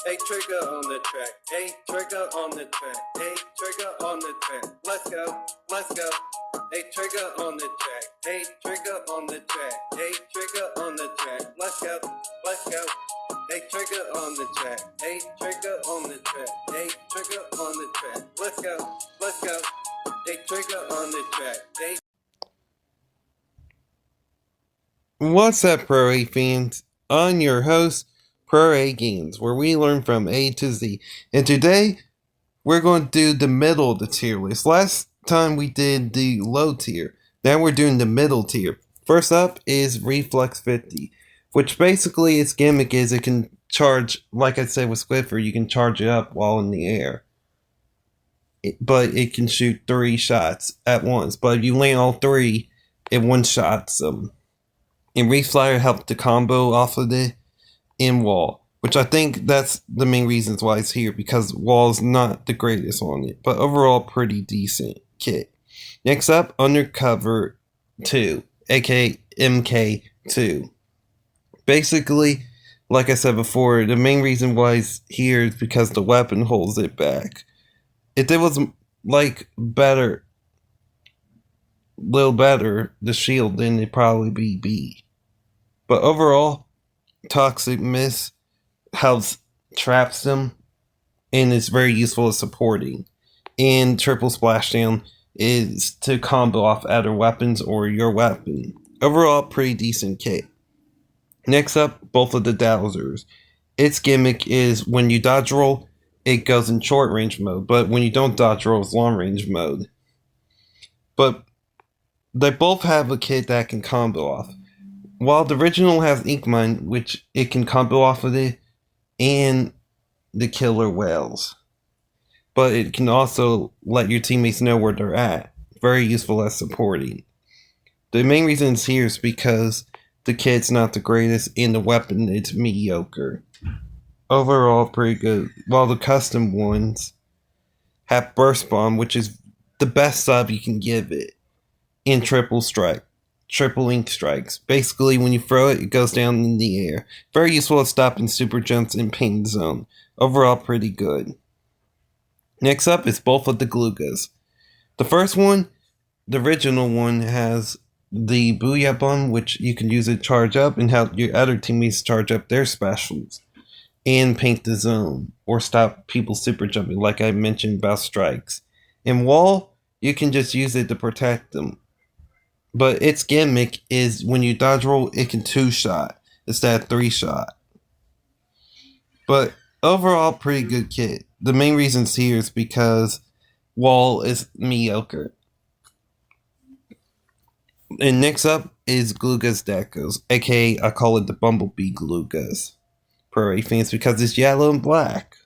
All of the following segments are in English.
Hey, trigger on the track. Hey, trigger on the track. Hey, trigger on the track. Let's go. Let's go. Hey, trigger on the track. Hey, trigger on the track. Hey, trigger on the track. Let's go. Let's go. Hey, trigger on the track. Hey, trigger on the track. Hey, trigger on the track. Let's go. Let's go. Hey, trigger on the track. Hey. What's up, Proaye fans? I'm your host, Proaye Games, where we learn from A to Z. And today, we're going to do the middle of the tier list. Last time we did the low tier. Now we're doing the middle tier. First up is Reflex 50, which basically its gimmick is it can charge, like I said with Squidford, you can charge it up while in the air. But it can shoot 3 shots at once. But if you land all 3, it one-shots them. And Reflyer helped to combo off of it in Wall, which I think that's the main reasons why it's here, because Wall's not the greatest on it, but overall pretty decent kit. Next up, Undercover 2, aka MK2. Basically, like I said before, the main reason why it's here is because the weapon holds it back. If it was like little better, the shield, then it'd probably be B. But overall, Toxic Mist helps traps them and is very useful as supporting. And Triple Splashdown is to combo off other weapons or your weapon. Overall, pretty decent kit. Next up, both of the Dowsers. Its gimmick is when you dodge roll, it goes in short range mode, but when you don't dodge roll, it's long range mode. But they both have a kit that can combo off. While the original has Ink Mine, which it can combo off of it, and the Killer Whales. But it can also let your teammates know where they're at. Very useful as supporting. The main reason it's here is because the kit's not the greatest and the weapon is mediocre. Overall, pretty good. While the custom ones have Burst Bomb, which is the best sub you can give it, and Triple Ink Strikes. Basically, when you throw it, it goes down in the air. Very useful at stopping super jumps in Pain Zone. Overall, pretty good. Next up is both of the Glugas. The first one, the original one, has the Booyah Bomb, which you can use it to charge up and help your other teammates charge up their specials. And Paint the Zone, or stop people super jumping, like I mentioned about strikes. In Wall, you can just use it to protect them. But its gimmick is when you dodge roll, it can 2-shot instead of 3-shot. But overall, pretty good kit. The main reasons here is because Wall is mediocre. And next up is Glugas Decos, aka I call it the Bumblebee Glugas. Proaye fans, because it's yellow and black.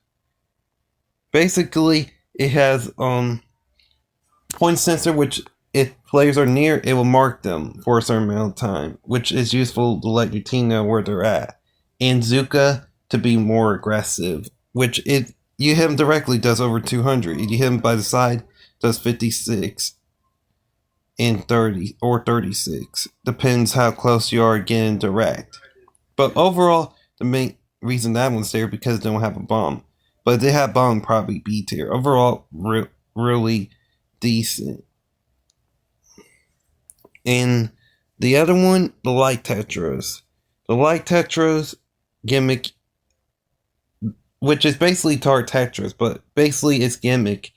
Basically, it has point sensor, which if players are near, it will mark them for a certain amount of time, which is useful to let your team know where they're at. And Zuka to be more aggressive, which if you hit him directly does over 200. If you hit him by the side, does 56 and 30 or 36. Depends how close you are getting direct. But overall, the main reason that one's there because they don't have a bomb. But if they have bomb, probably B tier. Overall, really decent. And the other one, the Light Tetros. The Light Tetros gimmick, which is basically Tar Tetris, but basically its gimmick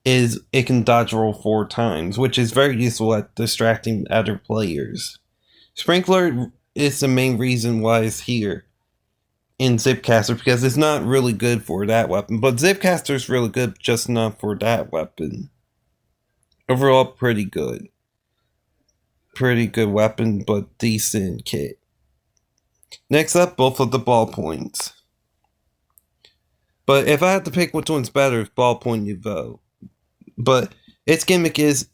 is it can dodge roll 4 times, which is very useful at distracting other players. Sprinkler is the main reason why it's here in Zipcaster, because it's not really good for that weapon, but Zipcaster is really good, just not for that weapon. Overall, pretty good. Pretty good weapon, but decent kit. Next up, both of the ballpoints. But if I had to pick which one's better, it's ballpoint you vote. But its gimmick is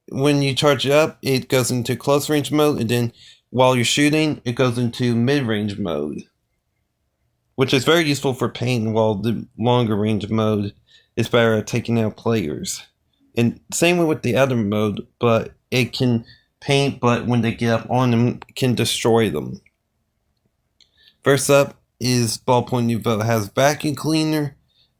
when you charge it up, it goes into close range mode, and then while you're shooting, it goes into mid-range mode, which is very useful for pain, while the longer range mode is better at taking out players. And same way with the other mode, but it can paint, but when they get up on them, can destroy them. First up is Ballpoint Nouveau. It has vacuum cleaner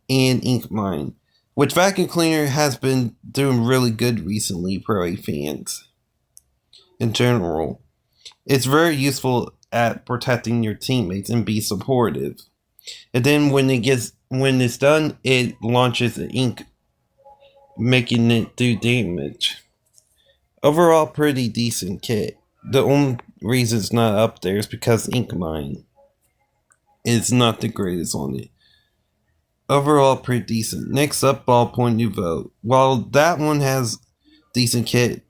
and ink mine, which vacuum cleaner has been doing really good recently, Proaye fans. In general, it's very useful at protecting your teammates and be supportive. And then when it's done, it launches the ink, making it do damage. Overall, pretty decent kit. The only reason it's not up there is because ink mine is not the greatest on it. Overall, pretty decent. Next up, Ballpoint Nouveau. While that one has decent kit,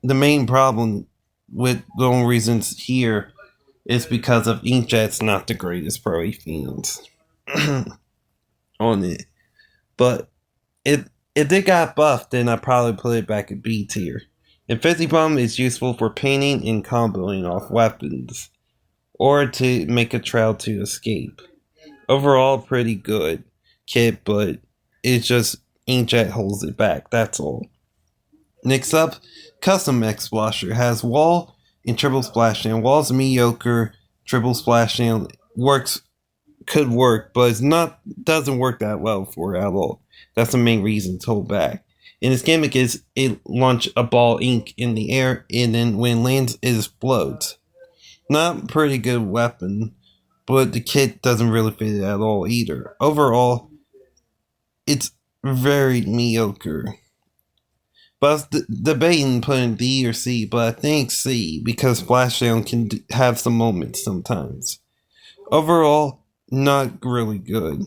the main problem with the only reasons here is because of Inkjet's not the greatest Proaye fans on it. But if it got buffed, then I'd probably put it back at B tier. And Fizzy Bomb is useful for painting and comboing off weapons, or to make a trail to escape. Overall, pretty good kit, but it's just Inkjet holds it back, that's all. Next up, Custom X Splasher has wall and triple splashdown. Wall's mediocre, triple splashdown could work, but doesn't work that well for it at all. That's the main reason to hold back. And its gimmick is it launch a ball ink in the air, and then when it lands, it explodes. Not a pretty good weapon, but the kit doesn't really fit it at all either. Overall, it's very mediocre. But I was debating putting D or C, but I think C, because Splashdown can have some moments sometimes. Overall, not really good.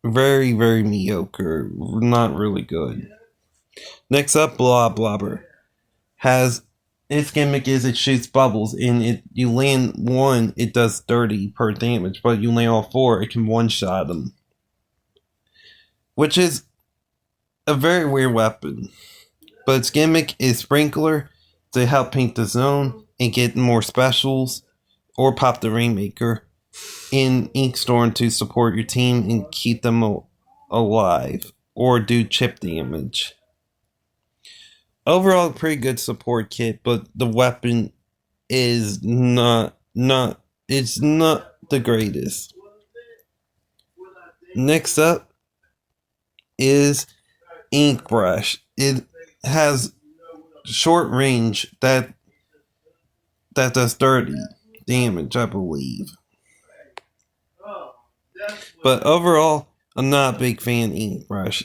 Very, very mediocre. Not really good. Next up, Blobber. Its gimmick is it shoots bubbles, and you land one, it does 30 per damage, but you land all four, it can one-shot them. Which is a very weird weapon. But its gimmick is Sprinkler to help paint the zone and get more specials, or pop the Rainmaker in Inkstorm to support your team and keep them alive, or do chip damage. Overall, pretty good support kit, but the weapon is not the greatest. Next up is Ink Brush. It has short range that does 30 damage, I believe. But overall, I'm not a big fan of Ink Brush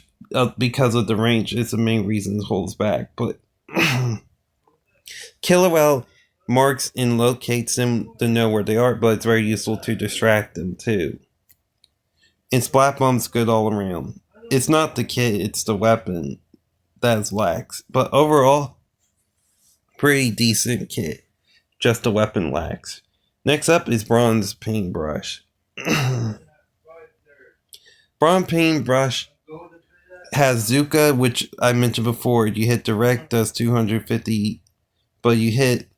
because of the range. It's the main reason it holds back. But Killer Whale marks and locates them to know where they are, but it's very useful to distract them too. And Splat Bomb's good all around. It's not the kit, it's the weapon that lacks. But overall, pretty decent kit. Just the weapon lacks. Next up is Bronze Paintbrush. Bronze Paintbrush has Zuka, which I mentioned before. You hit direct, does 250, but you hit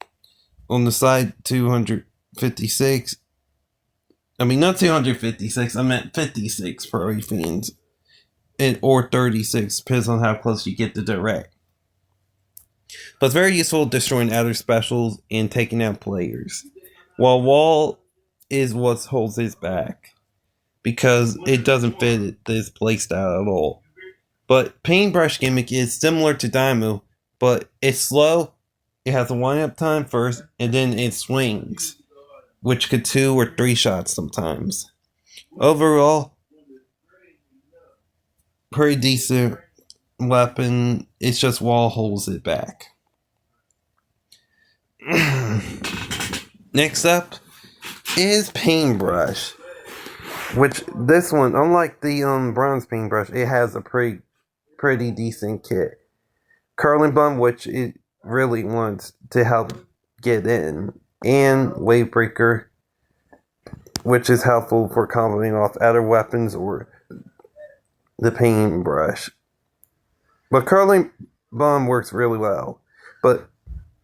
on the side 256. I mean, not 256, I meant 56 for fans. Or 36, depends on how close you get to direct. But it's very useful destroying other specials and taking out players. While Wall is what holds his back, because it doesn't fit this playstyle at all. But Paintbrush gimmick is similar to Daimyo, but it's slow, it has a wind-up time first, and then it swings, which could 2 or 3 shots sometimes. Overall, pretty decent weapon. It's just Wall holds it back. Next up is Paintbrush, which this one, unlike the Bronze Paintbrush, it has a pretty decent kit. Curling Bun, which it really wants to help get in, and Wavebreaker, which is helpful for comboing off other weapons or the Paintbrush. But Curling Bun works really well. But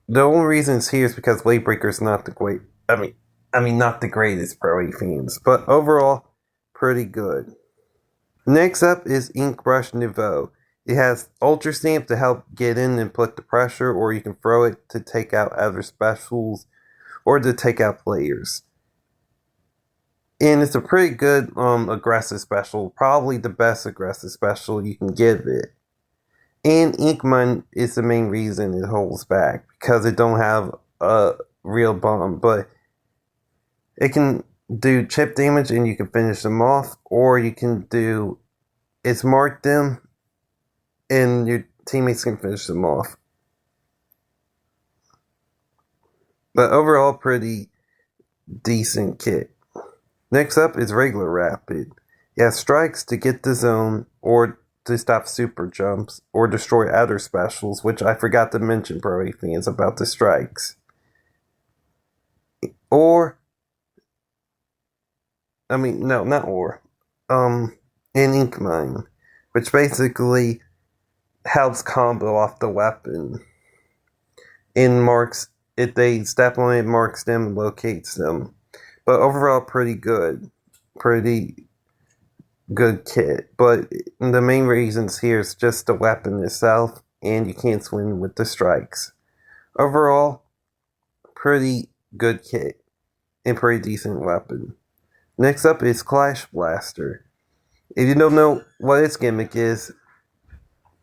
the only reason it's here is because Wavebreaker is not the great. Not the greatest Proaye fans, but overall, pretty good. Next up is Ink Brush Nouveau. It has Ultra Stamp to help get in and put the pressure, or you can throw it to take out other specials or to take out players. And it's a pretty good aggressive special, probably the best aggressive special you can give it. And Ink Mine is the main reason it holds back, because it don't have a real bomb, but it can do chip damage and you can finish them off, or you can do it's mark them and your teammates can finish them off. But overall, pretty decent kit. Next up is regular rapid. It has strikes to get the zone, or to stop super jumps, or destroy other specials, which I forgot to mention, Proaye fans, about the strikes. Or, I mean, no, not or. An Ink Mine, which basically helps combo off the weapon. And marks, if they step on it, marks them, locates them. But overall, pretty good. Pretty good kit. But the main reasons here is just the weapon itself, and you can't swing with the strikes. Overall, pretty good kit and pretty decent weapon. Next up is Clash Blaster. If you don't know what its gimmick is,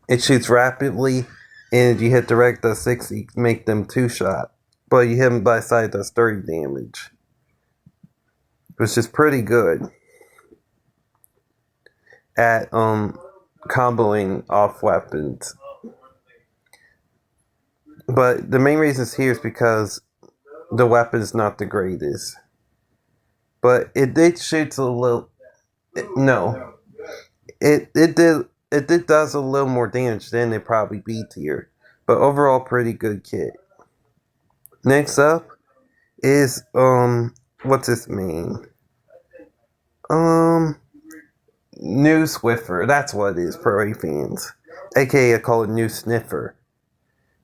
it shoots rapidly, and if you hit direct does 60, you can make them 2-shot. But you hit them by side, does 30 damage. Which is pretty good at comboing off weapons. But the main reason here is because the weapon's not the greatest. But it did shoot a little. No, it did does a little more damage than it probably B tier. But overall, pretty good kit. Next up is what's its name? New Swiffer. That's what it is, Proaye fans. AKA I call it New Sniffer.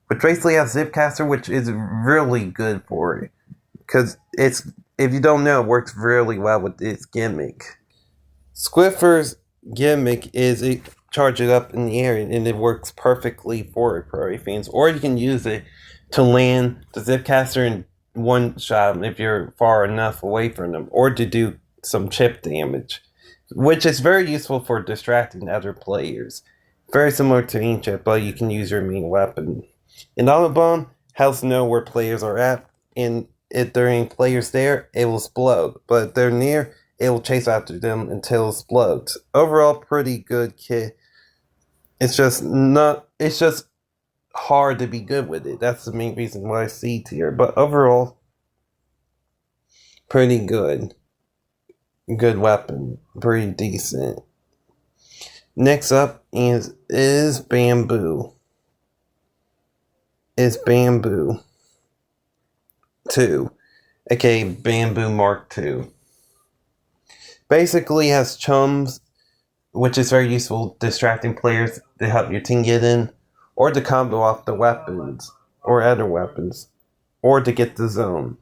Which basically has Zipcaster, which is really good for it. Because it's, if you don't know, it works really well with its gimmick. Swiffer's gimmick is it charges it up in the air and it works perfectly for it, Proaye fans. Or you can use it to land the Zipcaster and one-shot them if you're far enough away from them. Or to do some chip damage. Which is very useful for distracting other players. Very similar to Inkjet, but you can use your main weapon. An Auto Bomb helps know where players are at, and if there ain't players there, it will explode. But if they're near, it will chase after them until it explodes. Overall, pretty good kit. It's just hard to be good with it. That's the main reason why I C tier. But overall, pretty good. Good weapon. Pretty decent. Next up is Bamboo. Is Bamboo 2, aka Bamboo Mark 2. Basically has chums, which is very useful distracting players to help your team get in, or to combo off the weapons, or other weapons, or to get the zone.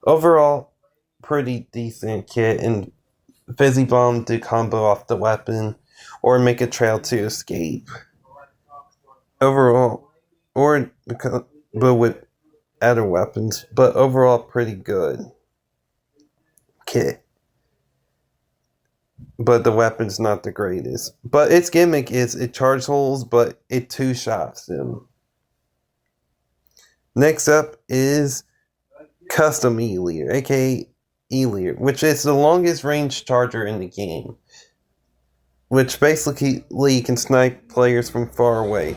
Overall, pretty decent kit, and Fizzy Bomb to combo off the weapon, or make a trail to escape. Overall, or but with other weapons, but overall pretty good kit. But the weapon's not the greatest. But its gimmick is it charge holes, but it 2-shots them. Next up is Custom E-Leer, aka E-Leer, which is the longest range charger in the game. Which basically can snipe players from far away.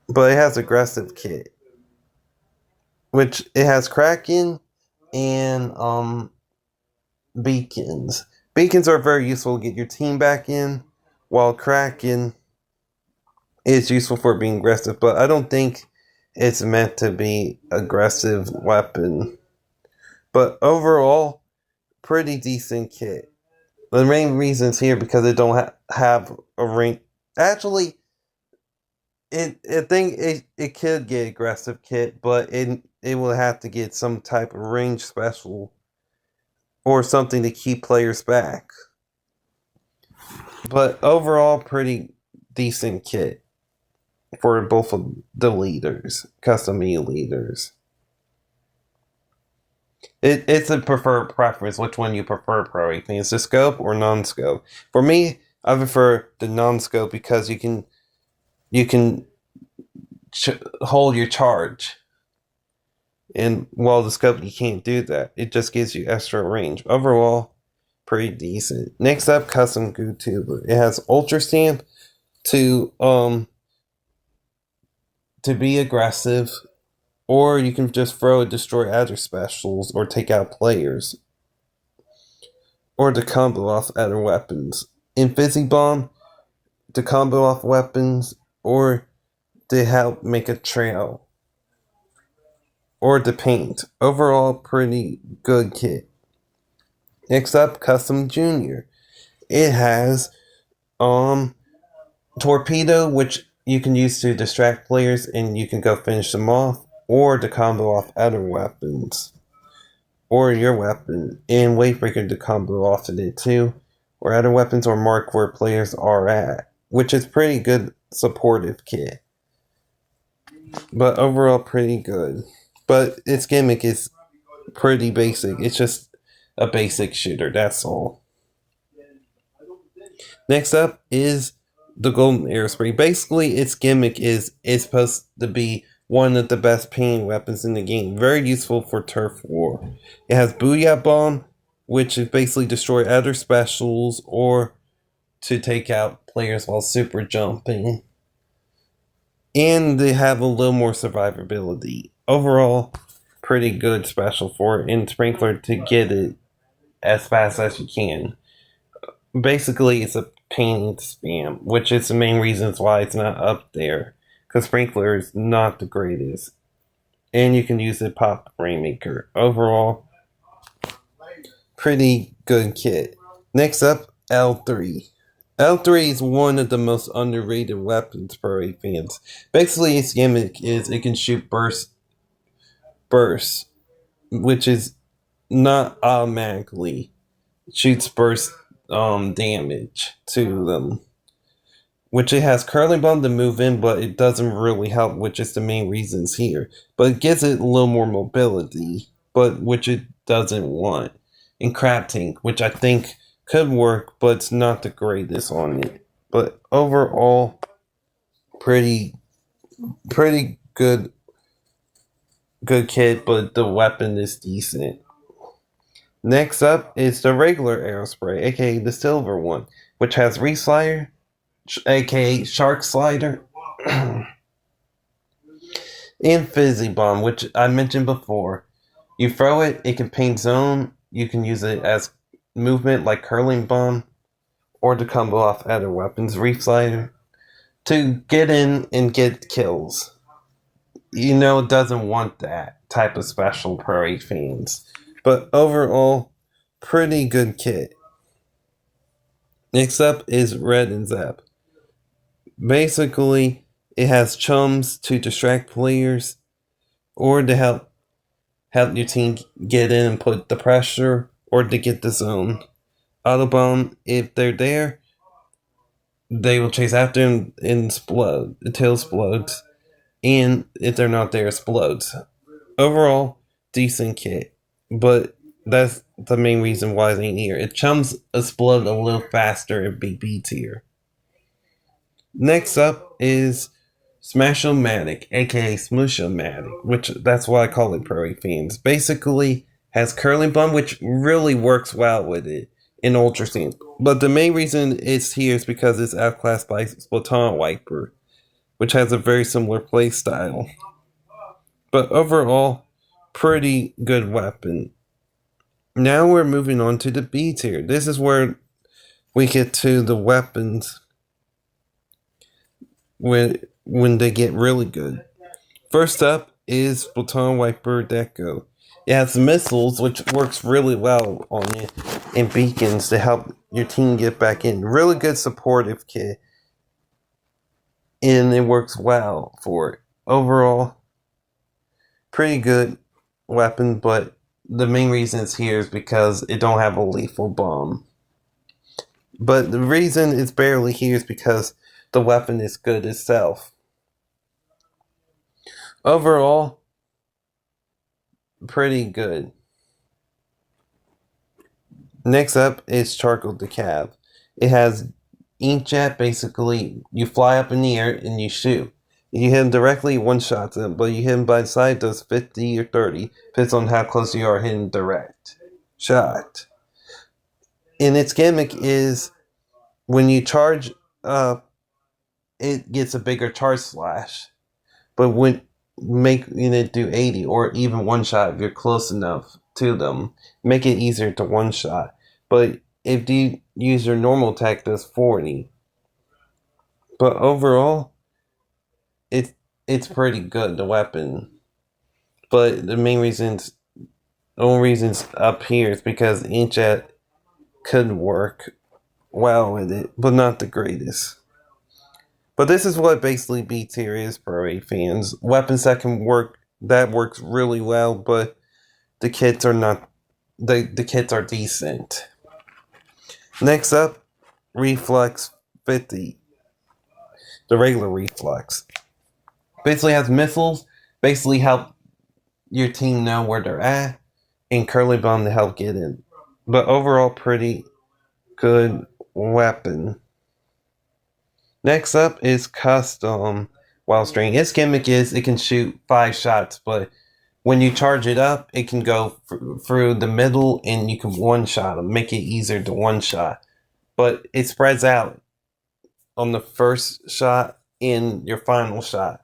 But it has aggressive kit. Which it has Kraken and beacons. Beacons are very useful to get your team back in, while Kraken is useful for being aggressive, but I don't think it's meant to be aggressive weapon. But overall, pretty decent kit. The main reasons here because it don't have a ring. Actually, I think it could get aggressive kit, but it will have to get some type of range special or something to keep players back. But overall, pretty decent kit for both of the leaders, custom E leaders. It's a preferred preference. Which one you prefer, Proaye fans? The scope or non-scope? For me, I prefer the non-scope because you can hold your charge, and while the scope you can't do that. It just gives you extra range. Overall, pretty decent. Next up, custom goo tuber. It has ultra stamp to be aggressive, or you can just throw and destroy other specials or take out players, or to combo off other weapons. In Fizzy Bomb, to combo off weapons, or to help make a trail, or to paint. Overall, pretty good kit. Next up, Custom Junior. It has Torpedo, which you can use to distract players and you can go finish them off, or to combo off other weapons, or your weapon, and Wavebreaker to combo off of it too, or other weapons, or mark where players are at, which is pretty good supportive kit. But overall, pretty good. But its gimmick is pretty basic. It's just a basic shooter, that's all. Next up is the Golden Aerospray. Basically, its gimmick is it's supposed to be one of the best painting weapons in the game. Very useful for turf war. It has Booyah Bomb, which is basically destroy other specials or to take out players while super jumping. And they have a little more survivability. Overall, pretty good special for it, and Sprinkler to get it as fast as you can. Basically, it's a painting spam, which is the main reasons why it's not up there. Because Sprinkler is not the greatest. And you can use it Pop Rainmaker. Overall, pretty good kit. Next up, L3. L3 is one of the most underrated weapons for Proaye fans. Basically, its gimmick is it can shoot burst, which is not automatically shoots burst damage to them. Which it has Curling Bomb to move in, but it doesn't really help, which is the main reasons here. But it gives it a little more mobility, but which it doesn't want. And Crab Tank, which I think could work, but it's not the greatest on it. But overall, pretty good kit, but the weapon is decent. Next up is the regular Aerospray, aka the silver one, which has Reslider, aka Shark Slider, and Fizzy Bomb, which I mentioned before. You throw it, it can paint zone, you can use it as movement like Curling Bomb, or to combo off other weapons, Reslider, to get in and get kills. You know, it doesn't want that type of special Proaye fans. But overall, pretty good kit. Next up is Red and Zap. Basically, it has chums to distract players or to help your team get in and put the pressure or to get the zone. Autobomb, if they're there, they will chase after them and explode until it explodes. And if they're not there, it explodes. Overall, decent kit. But that's the main reason why it ain't here. It chums explode a little faster and be B tier. Next up is Smash-O-Matic, aka Smoosh-O-Matic, which that's why I call it Proaye fans. Basically, has Curling Bomb, which really works well with it in Ultra Stamp. But the main reason it's here is because it's outclassed by Splatoon Wiper, which has a very similar playstyle. But overall, pretty good weapon. Now we're moving on to the B tier. This is where we get to the weapons when they get really good. First up is Splatoon Wiper Deco. It has missiles, which works really well on it, and beacons to help your team get back in. Really good supportive kit, and it works well for it. Overall, pretty good weapon, but the main reason it's here is because it don't have a lethal bomb. But the reason it's barely here is because the weapon is good itself. Overall, pretty good. Next up is Charcoal Decaf. It has inkjet. Basically, you fly up in the air and you shoot. You hit him directly, one shot them, but you hit him by the side, does 50 or 30. Depends on how close you are hitting direct shot. And its gimmick is when you charge up, it gets a bigger charge slash. But when making it do 80 or even one shot if you're close enough to them, make it easier to one shot. But if you use your normal attack, does 40. But overall, it's pretty good, the weapon. But the only reasons up here is because inkjet could work well with it, but not the greatest. But this is what basically B tier is, Proaye fans. Weapons that works really well, but the kits are not the kits are decent. Next up, Reflex 50. The regular Reflex. Basically has missiles, basically help your team know where they're at, and Curly Bomb to help get in. But overall, pretty good weapon. Next up is Custom Wild String. Its gimmick is it can shoot 5 shots, but when you charge it up, it can go through the middle and you can one-shot them, make it easier to one-shot. But it spreads out on the first shot and your final shot,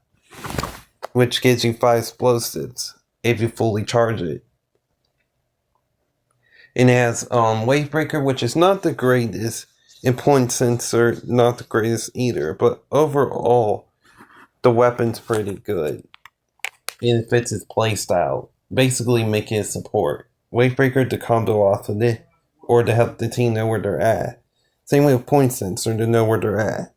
which gives you 5 explosives if you fully charge it. And it has Wave Breaker, which is not the greatest, and Point Sensor, not the greatest either. But overall, the weapon's pretty good. And it fits its playstyle, basically making it support. Wave Breaker to combo off of it, or to help the team know where they're at. Same way with Point Sensor to know where they're at.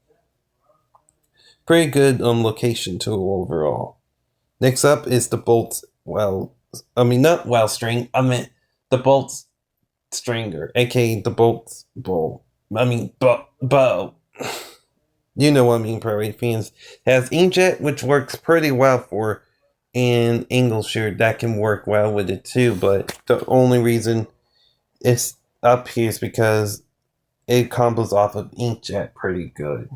Pretty good location tool overall. Next up is the Bolts, not Wild String, I meant the Bolts Stringer, aka the Bolts Bow. Bow. You know what I mean, Proaye fans. It has inkjet, which works pretty well for an angle shooter. That can work well with it too, but the only reason it's up here is because it combos off of inkjet pretty good.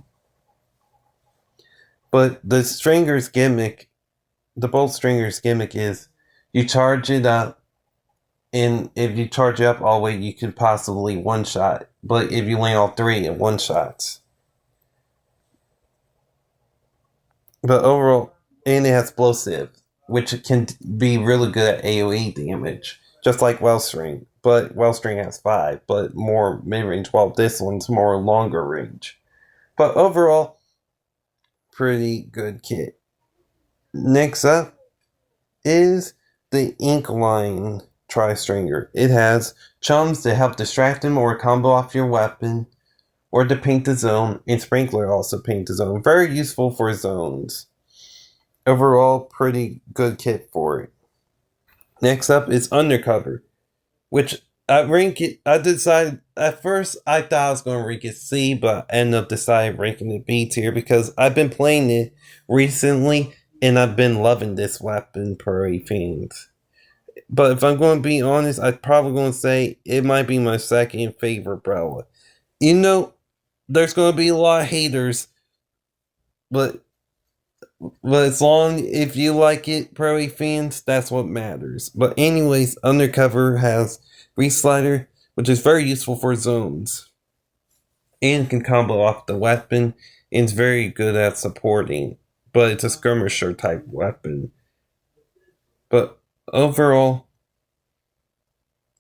But the Bolt Stringer's gimmick is you charge it up, and if you charge it up all the way, you could possibly one shot. But if you land all 3 at one shots. But overall, and it has explosive, which can be really good at AoE damage, just like Wellstring. But Wellstring has 5, but more mid-range, while this one's more longer range. But overall, pretty good kit. Next up is the Inkline Tri-Stringer. It has chums to help distract him or combo off your weapon, or to paint the zone, and Sprinkler also paint the zone. Very useful for zones. Overall, pretty good kit for it. Next up is Undercover, which I decided, at first I thought I was going to rank it C, but I ended up deciding ranking it B tier because I've been playing it recently and I've been loving this weapon, Proaye fans. But if I'm going to be honest, I'm probably going to say it might be my second favorite Brella. You know, there's going to be a lot of haters, but as long if you like it, Proaye fans, that's what matters. But anyways, Undercover has Reslider, which is very useful for zones, and can combo off the weapon, and is very good at supporting. But it's a skirmisher type weapon. But overall,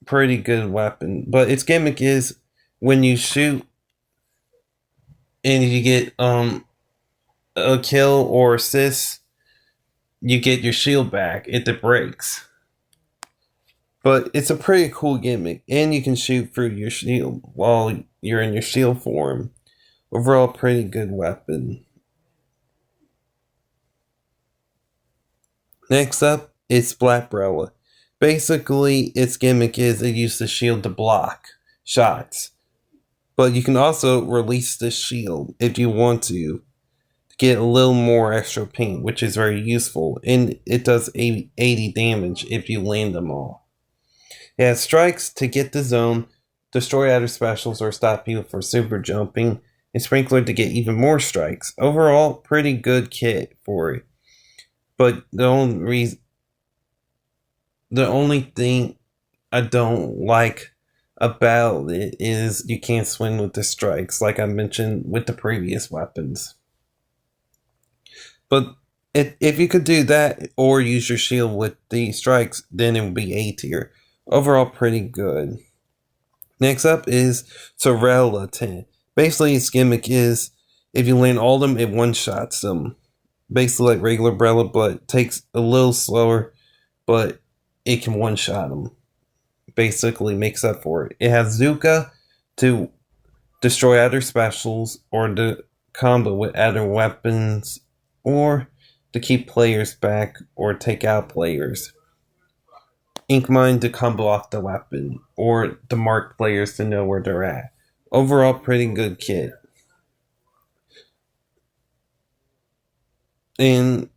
pretty good weapon. But its gimmick is when you shoot and you get a kill or assist, you get your shield back. It breaks. But it's a pretty cool gimmick, and you can shoot through your shield while you're in your shield form. Overall, pretty good weapon. Next up is Splat Brella. Basically, its gimmick is it uses the shield to block shots. But you can also release the shield if you want to. get a little more extra paint, which is very useful, and it does 80 damage if you land them all. It has strikes to get the zone, destroy other specials or stop you from super jumping, and sprinkler to get even more strikes. Overall, pretty good kit for it. But the only thing I don't like about it is you can't swing with the strikes, like I mentioned with the previous weapons. But if you could do that or use your shield with the strikes, then it would be A tier. Overall, pretty good. Next up is Sorella 10. Basically, its gimmick is if you land all of them, it one-shots them. Basically like regular Umbrella, but takes a little slower, but it can one-shot them. Basically makes up for it. It has Zuka to destroy other specials or to combo with other weapons or to keep players back or take out players. Ink Mine to combo off the weapon or to mark players to know where they're at. Overall, pretty good kit. And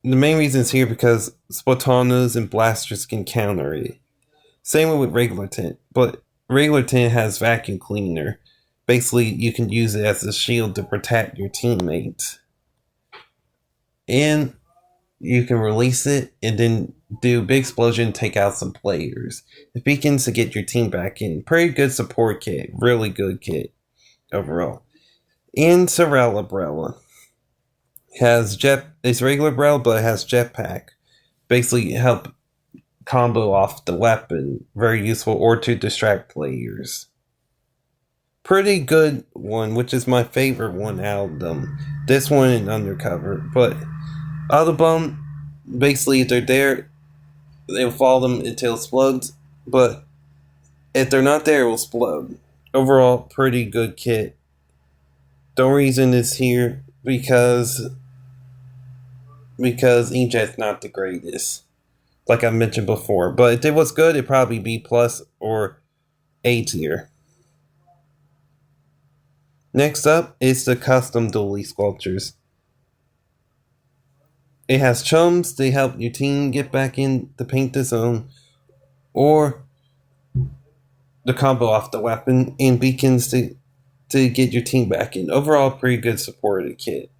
the main reason is here because Splatonos and blasters can counter it. Same with regular tint, but regular tint has vacuum cleaner. Basically, you can use it as a shield to protect your teammates. And you can release it and then do a big explosion, take out some players. It beacons to get your team back in. Pretty good support kit. Really good kit overall. And Sorella Brella has it's regular Brella, but it has jetpack. Basically help combo off the weapon. Very useful, or to distract players. Pretty good one, which is my favorite one out of them. This one and Undercover. But Autobomb, basically if they're there, they'll follow them until it explodes. But if they're not there, it will explode. Overall, pretty good kit. The only reason it's here because Inkjet's not the greatest, like I mentioned before. But if it was good, it'd probably be plus or A tier. Next up is the custom dually sculptures. It has chums to help your team get back in to paint the zone, or the combo off the weapon, and beacons to get your team back in. Overall, pretty good supported kit.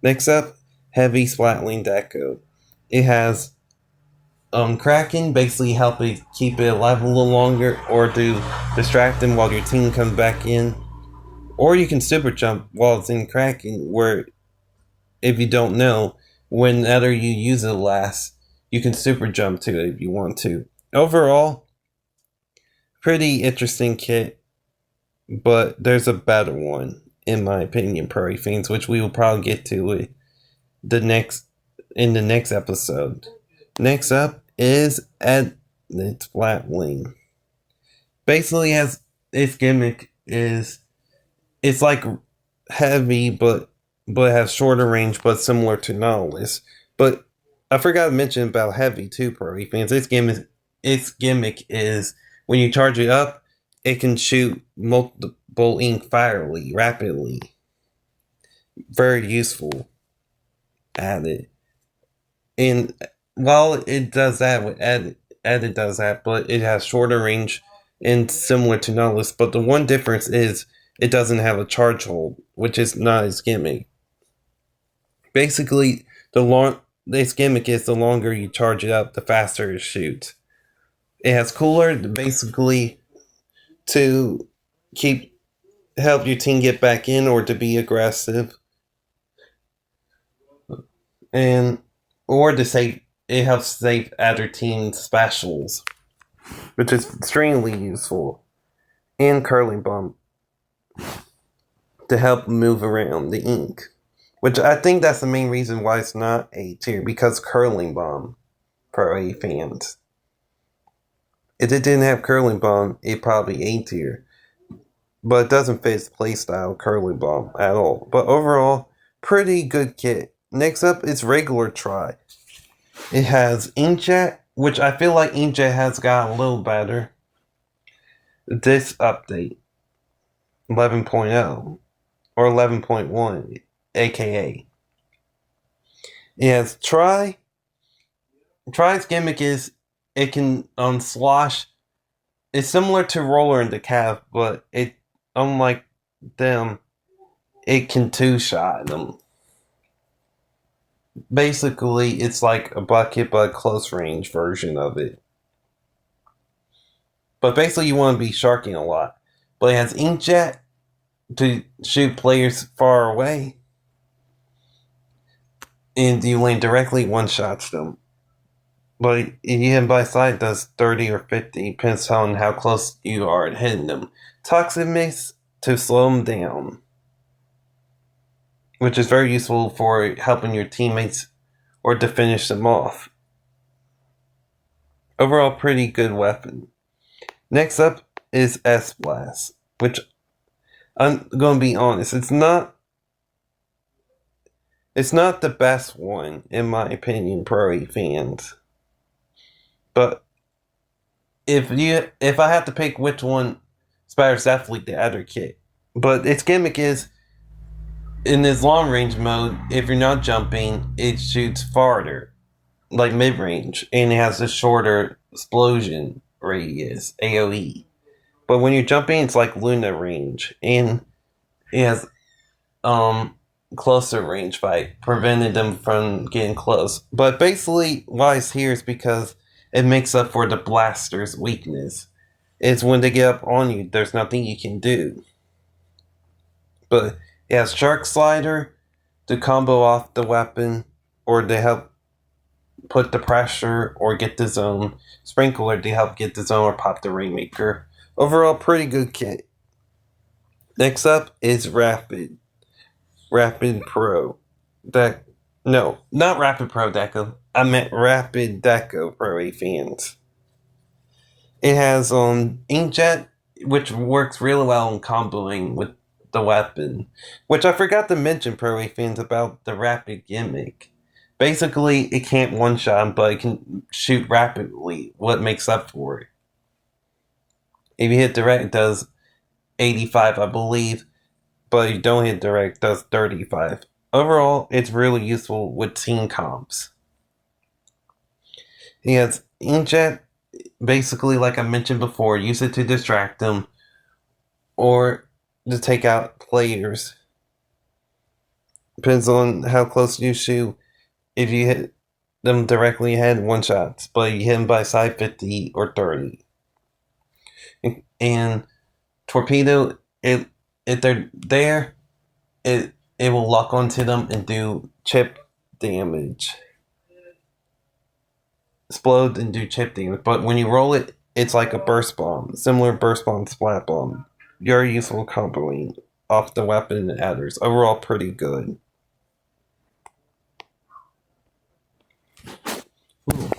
Next up, heavy Splatling Deco. It has Kraken, basically helping keep it alive a little longer, or to distract them while your team comes back in. Or you can super jump while it's in Kraken, where, if you don't know, whenever you use it last, you can super jump to it if you want to. Overall, pretty interesting kit, but there's a better one, in my opinion, Proaye fans, which we will probably get to in the next episode. Next up is its Flatwing. Basically, has its gimmick is it's like heavy, but has shorter range, but similar to Nautilus. But I forgot to mention about heavy too, Proaye fans. Its gimmick is when you charge it up, it can shoot multiple ink rapidly. Very useful at it. And while it does that, it does that, but it has shorter range and similar to Nautilus. But the one difference is it doesn't have a charge hold, which is not its gimmick. Basically, its gimmick is the longer you charge it up, the faster it shoots. It has cooler, basically, to help your team get back in or to be aggressive, or to save. It helps save other team specials, which is extremely useful. And Curling Bump to help move around the ink, which I think that's the main reason why it's not A tier, because Curling Bomb, Proaye fans. If it didn't have Curling Bomb, it'd probably A tier. But it doesn't fit its playstyle, Curling Bomb, at all. But overall, pretty good kit. Next up is regular Try. It has Inkjet, which I feel like Inkjet has got a little better this update. 11.0 or 11.1, aka. It has Try. Try's gimmick is it can slosh. It's similar to Roller and the Calf, but it unlike them, it can two shot them. Basically, it's like a bucket but close range version of it. But basically, you want to be sharking a lot. But it has Inkjet to shoot players far away, and you land directly one shots them. But if you hit by side, it does 30 or 50, depends on how close you are at hitting them. Toxic Mix to slow them down, which is very useful for helping your teammates or to finish them off. Overall, pretty good weapon. Next up is S-Blast, which I'm going to be honest, it's not the best one, in my opinion, Proaye fans. But if I have to pick which one, Spider's definitely the other kit. But its gimmick is, in this long range mode, if you're not jumping, it shoots farther, like mid range, and it has a shorter explosion radius, AoE. But when you're jumping, it's like Luna range, and it has closer range fight, preventing them from getting close. But basically, why it's here is because it makes up for the blaster's weakness. It's when they get up on you, there's nothing you can do. But it has Shark Slider to combo off the weapon, or to help put the pressure or get the zone. Sprinkler to help get the zone or pop the Rainmaker. Overall, pretty good kit. Next up is Rapid. Rapid Pro. No, not Rapid Pro Deco. I meant Rapid Deco Pro fans. It has Inkjet, which works really well in comboing with the weapon. Which I forgot to mention, Pro fans, about the Rapid gimmick. Basically, it can't one shot, but it can shoot rapidly. What makes up for it? If you hit direct, it does 85, I believe. But if you don't hit direct, it does 35. Overall, it's really useful with team comps. He has Inkjet, basically, like I mentioned before, use it to distract them or to take out players. Depends on how close you shoot. If you hit them directly ahead, one shots, but you hit them by side 50 or 30. And Torpedo, if they're there, it will lock onto them and do chip damage. Explode and do chip damage. But when you roll it, it's like a burst bomb. Similar burst bomb, splat bomb. Very useful comboing off the weapon and adders. Overall, pretty good. Ooh.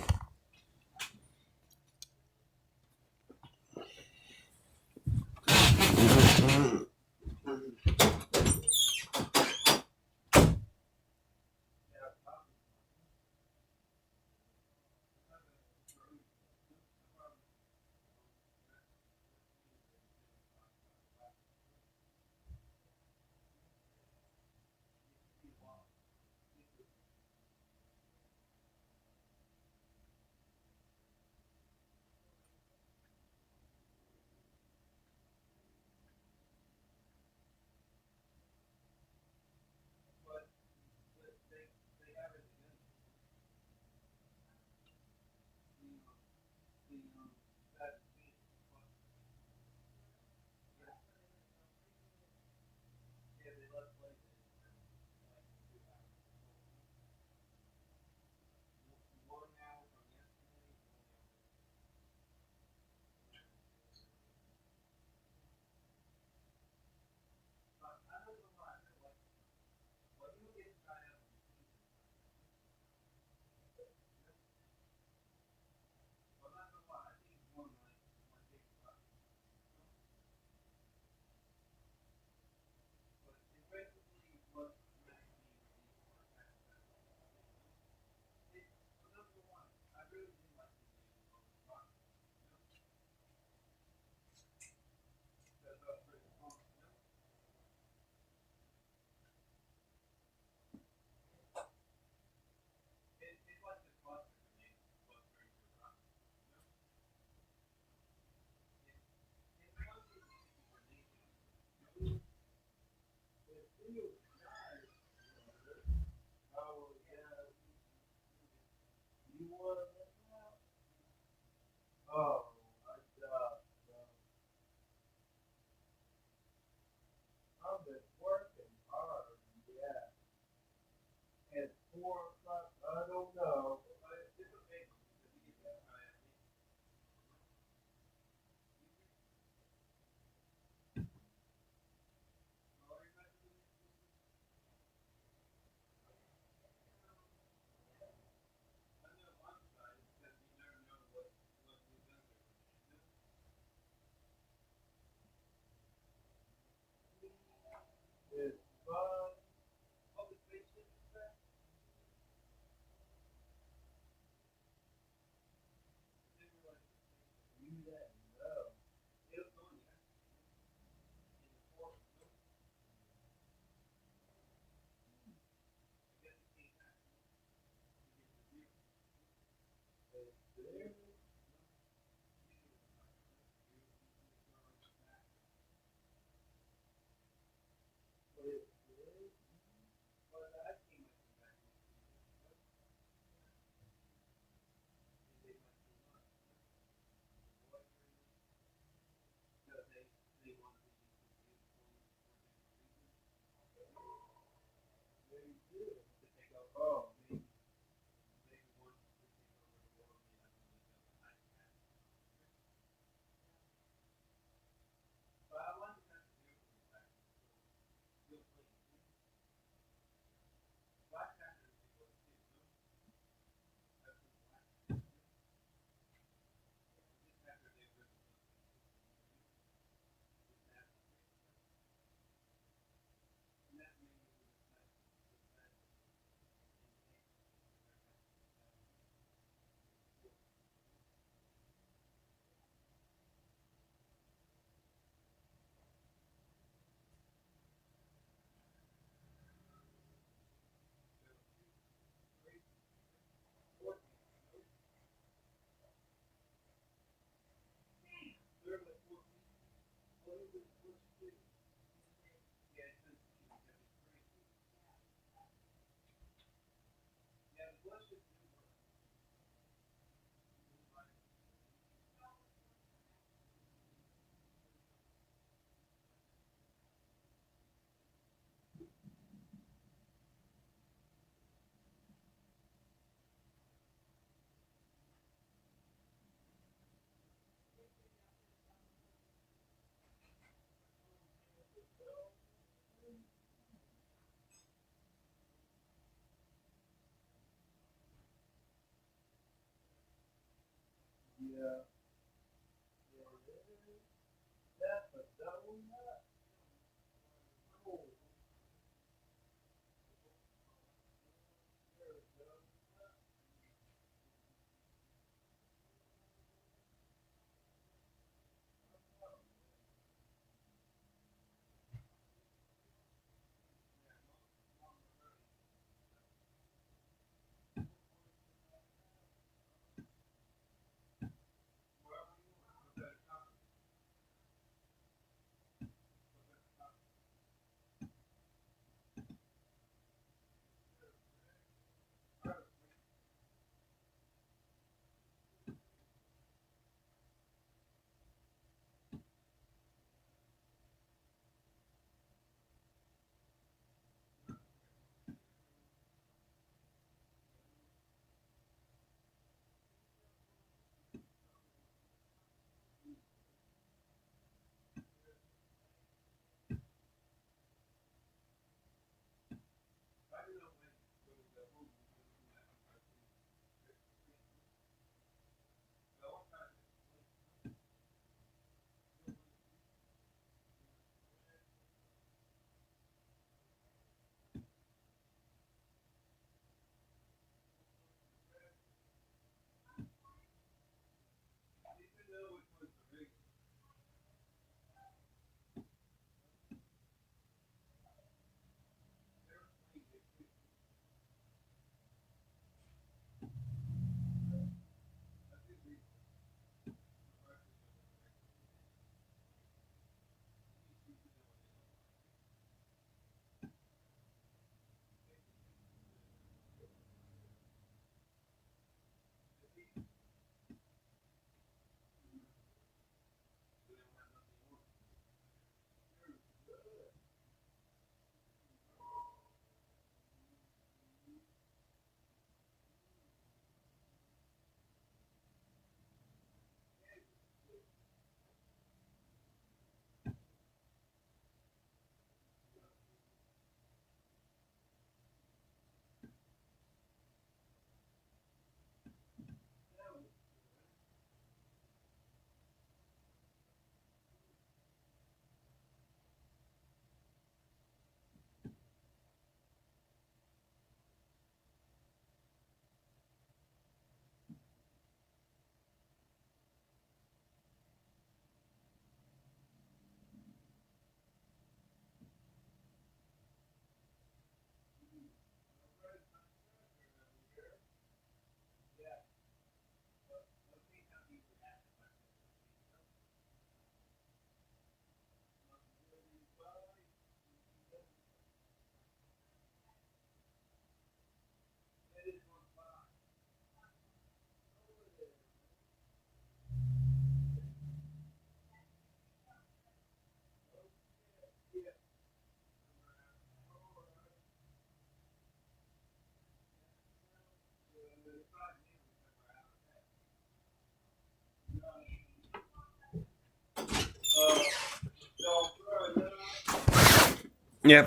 Yeah,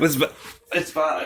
it's fine.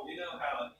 You know how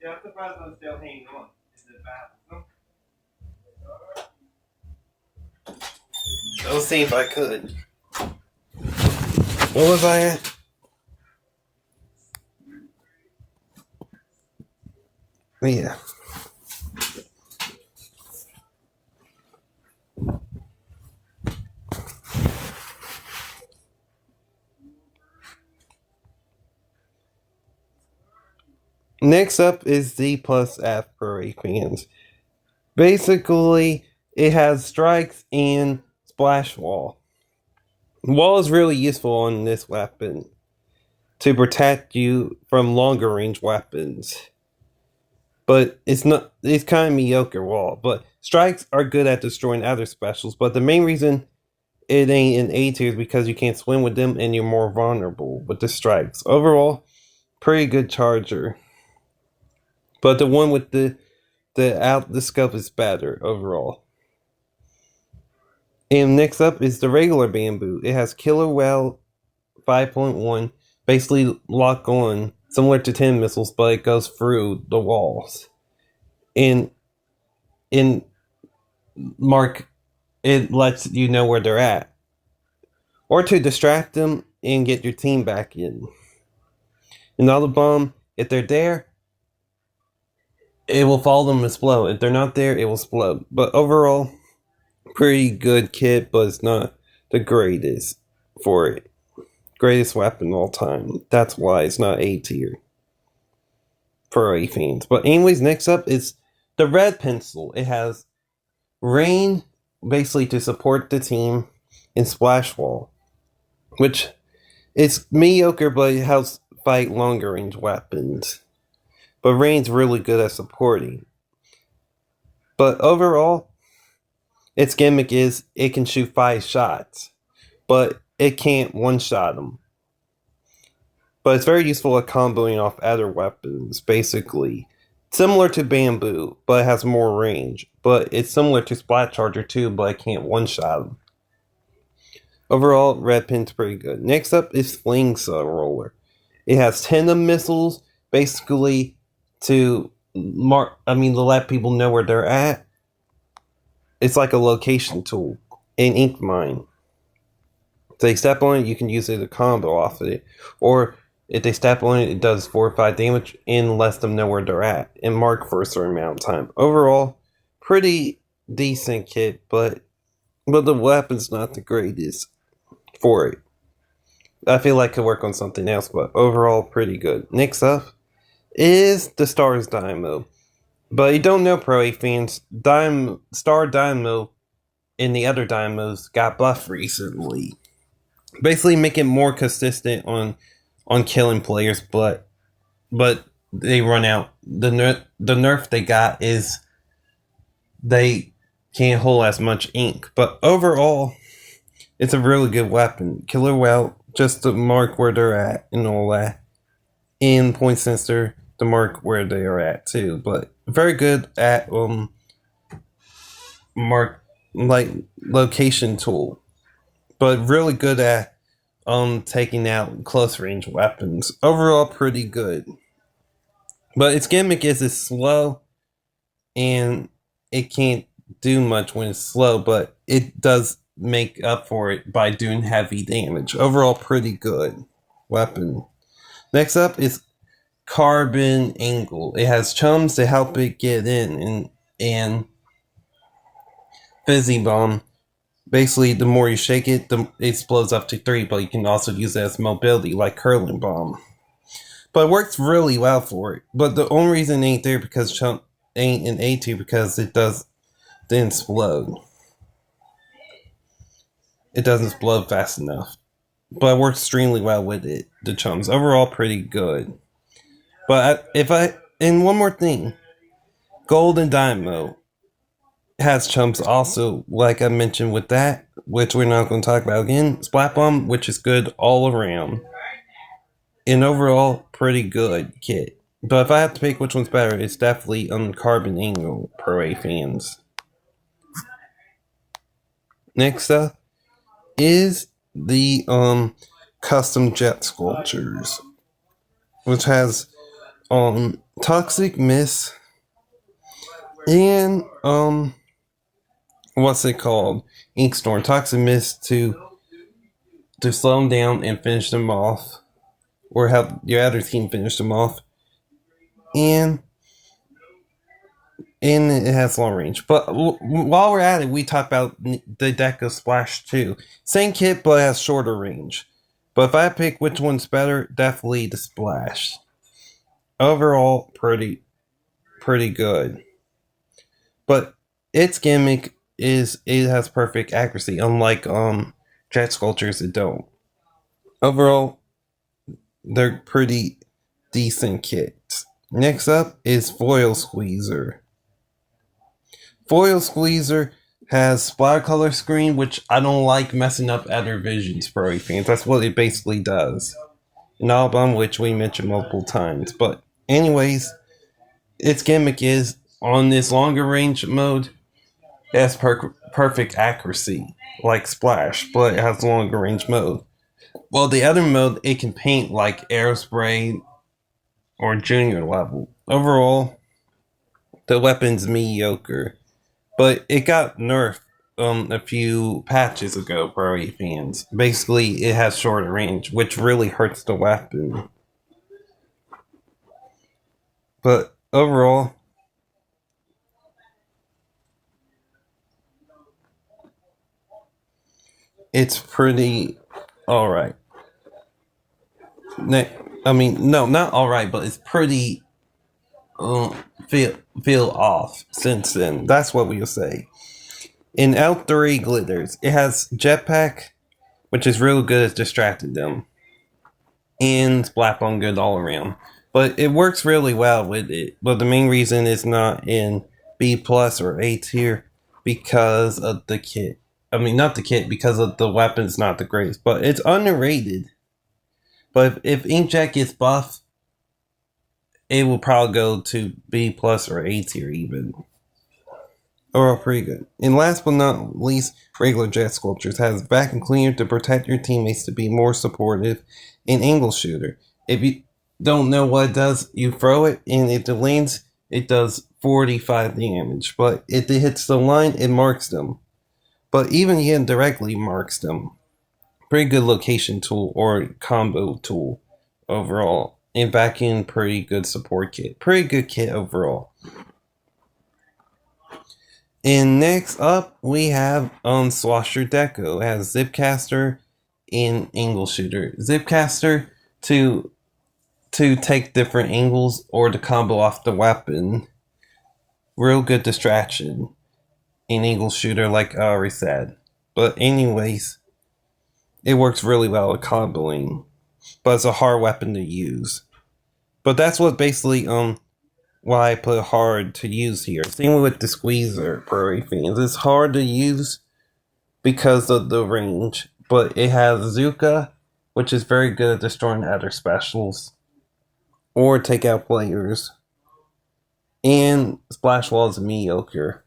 Yeah, I'm surprised I'm still hanging on. Is it bad? Let's see if I could. What was I at? Yeah. Next up is the plus F Proaye fans. Basically, it has strikes and splash wall. Wall is really useful on this weapon to protect you from longer range weapons. But it's kind of mediocre wall. But strikes are good at destroying other specials, but the main reason it ain't an A tier is because you can't swim with them and you're more vulnerable with the strikes. Overall, pretty good charger. But the one with the scope is better overall. And next up is the regular bamboo. It has Killer Well 5.1, basically lock on, similar to 10 missiles, but it goes through the walls. And in Mark, it lets you know where they're at. Or to distract them and get your team back in. Another bomb, if they're there, it will follow them and explode. If they're not there, it will explode. But overall, pretty good kit, but it's not the greatest for it. Greatest weapon of all time. That's why it's not A tier for A fans. But anyways, next up is the red pencil. It has rain, basically to support the team, and splash wall, which is mediocre, but it helps fight longer range weapons. But rain's really good at supporting. But overall, its gimmick is it can shoot 5 shots, but it can't one-shot them. But it's very useful at comboing off other weapons, basically, Similar to Bamboo, but it has more range. But it's similar to Splat Charger too, but I can't one-shot him. Overall, Red Pin's pretty good. Next up is Slingshot Roller. It has 10 of missiles, basically to let people know where they're at. It's like a location tool, an ink mine. If they step on it, you can use it to combo off of it. Or if they step on it, it does 4 or 5 damage and lets them know where they're at and mark for a certain amount of time. Overall, pretty decent kit, but the weapon's not the greatest for it. I feel like I could work on something else, but overall, pretty good. Next up is the Stars Dynamo. But you don't know, Proaye fans, Star Dynamo and the other Dynamos got buffed recently. Basically, make it more consistent on killing players, but they run out. The nerf they got is they can't hold as much ink. But overall, it's a really good weapon. Killer Well, just to mark where they're at and all that. And Point Sensor to mark where they are at too. But very good at location tool. But really good at taking out close range weapons. Overall pretty good. But its gimmick is it's slow and it can't do much when it's slow, but it does make up for it by doing heavy damage. Overall pretty good weapon. Next up is Carbon Angle. It has chums to help it get in and Fizzy Bomb. Basically, the more you shake it, it explodes up to 3, but you can also use it as mobility, like Curling Bomb. But it works really well for it. But the only reason it ain't there because Chump ain't in A2 because it doesn't explode. It doesn't explode fast enough. But it works extremely well with it, the chums. Overall, pretty good. But and one more thing. Golden Dynamo has chumps also, like I mentioned with that, which we're not going to talk about again. Splat Bomb, which is good all around. And overall, pretty good kit. But if I have to pick which one's better, it's definitely Carbon Angle, Proaye fans. Next up is the custom jet sculptures, which has Toxic Mist and what's it called? Inkstorm. Toxic Mist to slow them down and finish them off, or help your other team finish them off. And it has long range. But while we're at it, we talk about the deck of Splash 2. Same kit, but it has shorter range. But if I pick which one's better, definitely the Splash. Overall, pretty good. But its gimmick is it has perfect accuracy, unlike jet sculptures that don't. Overall, they're pretty decent kits. Next up is Foil Squeezer. Foil Squeezer has splatter color screen, which I don't like messing up other visions, Proaye fans. That's what it basically does. An album which we mentioned multiple times. But anyways, its gimmick is on this longer range mode, it has perfect accuracy, like Splash, but it has longer range mode. Well, the other mode, it can paint like Aerospray or Junior level. Overall, the weapon's mediocre. But it got nerfed a few patches ago, Proaye fans. Basically, it has shorter range, which really hurts the weapon. But overall, it's pretty alright. No, not alright, but it's pretty feel off since then. That's what we'll say. In L3 Glitters, it has Jetpack, which is really good at distracting them. And Splat Bomb good all around. But it works really well with it. But the main reason it's not in B plus or A tier because of the kit. Not the kit, because of the weapon's not the greatest. But it's underrated. But if Inkjet gets buffed, it will probably go to B plus or A tier even. Overall, pretty good. And last but not least, regular jet sculptures has vacuum cleaner to protect your teammates to be more supportive and angle shooter. If you don't know what it does, you throw it and if it lands, it does 45 damage. But if it hits the line, it marks them. But even it directly marks them. Pretty good location tool or combo tool overall. And vacuum, pretty good support kit. Pretty good kit overall. And next up, we have Swasher Deco. It has Zipcaster and Angle Shooter. Zipcaster to take different angles or to combo off the weapon. Real good distraction. And Angle Shooter, like I already said. But anyways, it works really well at comboing. But it's a hard weapon to use. But that's what basically why I put hard to use here. Same with the Squeezer, Proaye fans. It's hard to use because of the range, but it has Zuka, which is very good at destroying other specials or take out players. And Splash Wall is mediocre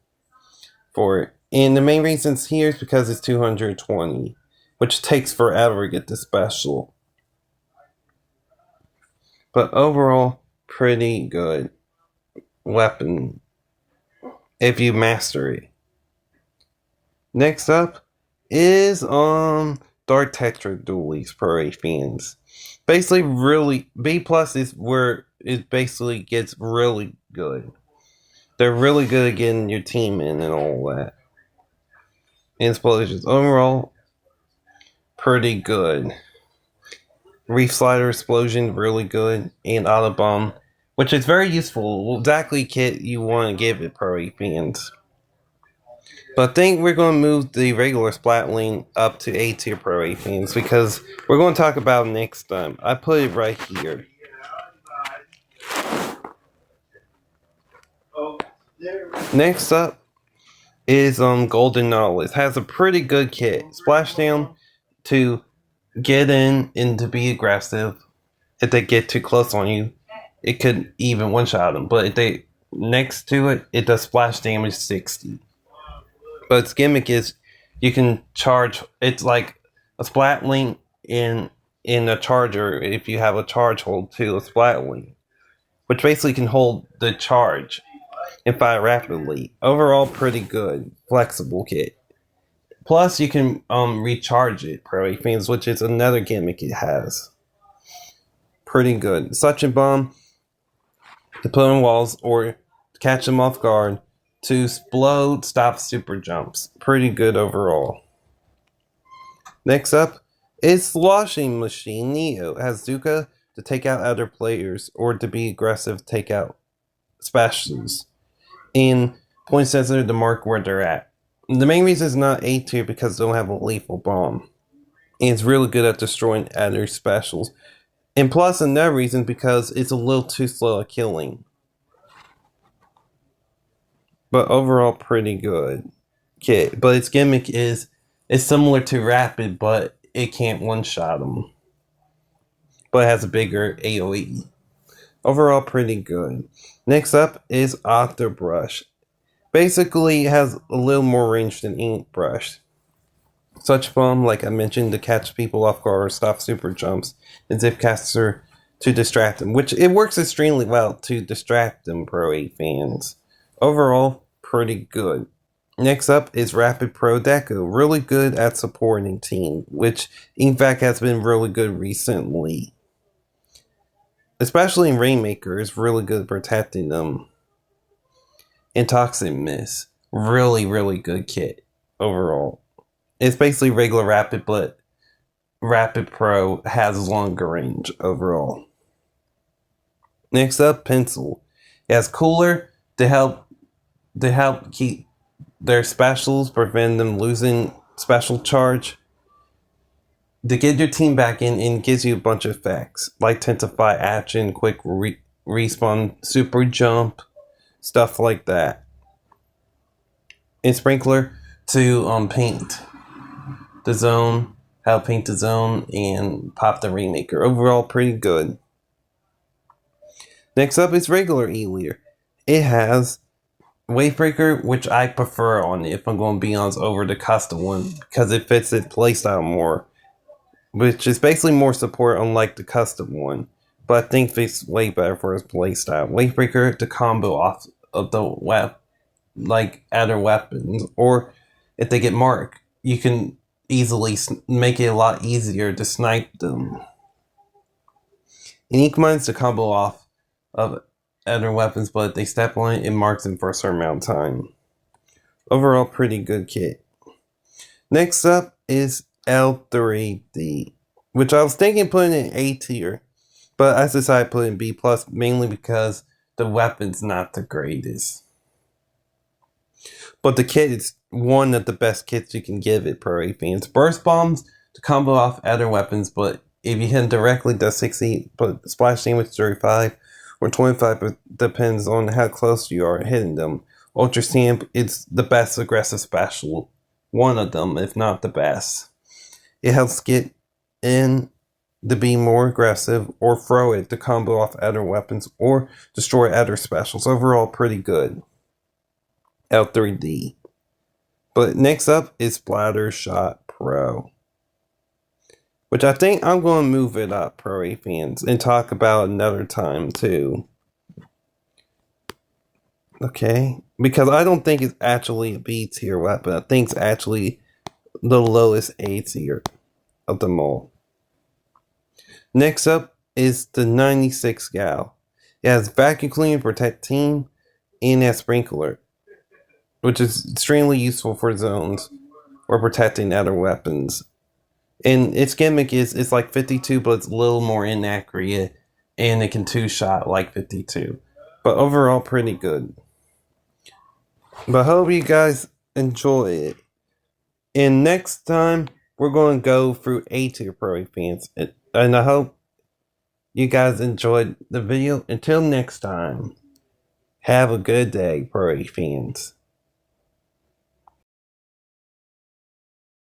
for it. And the main reason here is because it's 220, which takes forever to get the special. But overall, pretty good weapon if you master it. Next up is Dark Tetra Dualies Proaye fans. Basically, really B plus is where it basically gets really good. They're really good at getting your team in and all that. Explosions overall, pretty good. Reef Slider Explosion, really good, and Auto Bomb, which is very useful. Exactly kit you want to give it, Proaye fans. But I think we're going to move the regular Splatling up to A tier Proaye fans because we're going to talk about it next time. I put it right here. Next up is Golden Nautilus. Has a pretty good kit. Splashdown to get in and to be aggressive. If they get too close on you, it could even one-shot them. But if they next to it, it does splash damage 60. But its gimmick is you can charge. It's like a Splatling in a charger if you have a charge hold to a Splatling, which basically can hold the charge and fire rapidly. Overall, pretty good, flexible kit. Plus, you can recharge it, Proaye fans, which is another gimmick it has. Pretty good. Suction Bomb to put on walls or to catch them off guard. To explode, stop super jumps. Pretty good overall. Next up is Sloshing Machine Neo. It has Zuka to take out other players or to be aggressive, take out specials. And point sensor to mark where they're at. The main reason it's not A tier because they don't have a lethal bomb. And it's really good at destroying other specials. And plus another reason because it's a little too slow at killing. But overall pretty good kit. But its gimmick is it's similar to Rapid, but it can't one-shot them. But it has a bigger AoE. Overall pretty good. Next up is Octobrush. Basically, it has a little more range than Ink Brush. Such Bomb, like I mentioned, to catch people off guard or stop super jumps. And Zipcaster to distract them, which it works extremely well to distract them, Proaye fans. Overall, pretty good. Next up is Rapid Pro Deco. Really good at supporting team, which in fact has been really good recently. Especially in Rainmaker, is really good at protecting them. And Toxic Mist. Really, really good kit overall. It's basically regular Rapid, but Rapid Pro has longer range overall. Next up, Pencil. It has Cooler to help keep their specials, prevent them losing special charge. To get your team back in and gives you a bunch of effects like Intensify Action, Quick Respawn, Super Jump, stuff like that. And Sprinkler to paint the zone, how to paint the zone, and pop the Rainmaker. Overall, pretty good. Next up is regular E-Leader. It has Wavebreaker, which I prefer on it, if I'm going to be honest, over the custom one, because it fits its playstyle more, which is basically more support unlike the custom one, but I think it's way better for its playstyle. Wavebreaker to combo off of the like other weapons, or if they get marked, you can easily make it a lot easier to snipe them. And you can to combo off of other weapons, but if they step on it, it marks them for a certain amount of time. Overall, pretty good kit. Next up is L3D, which I was thinking putting in A tier, but I decided to put in B plus mainly because the weapon's not the greatest. But the kit is one of the best kits you can give it, Proaye fans. Burst bombs to combo off other weapons, but if you hit them directly, does 60, but splash damage 35 or 25, but depends on how close you are hitting them. Ultra Stamp is the best aggressive special, one of them, if not the best. It helps get in to be more aggressive, or throw it to combo off other weapons, or destroy other specials. Overall, pretty good. L3D. But next up is Splatter Shot Pro, which I think I'm going to move it up, Proaye fans, and talk about another time too. Okay? Because I don't think it's actually a B tier weapon. I think it's actually the lowest A tier of them all. Next up is the 96 Gal. It has Vacuum Cleaner, Protect Team, and a Sprinkler, which is extremely useful for zones or protecting other weapons. And its gimmick is it's like 52, but it's a little more inaccurate, and it can two-shot like 52. But overall, pretty good. But I hope you guys enjoy it. And next time, we're going to go through A tier Proaye fans. And I hope you guys enjoyed the video. Until next time, have a good day, Proaye fans.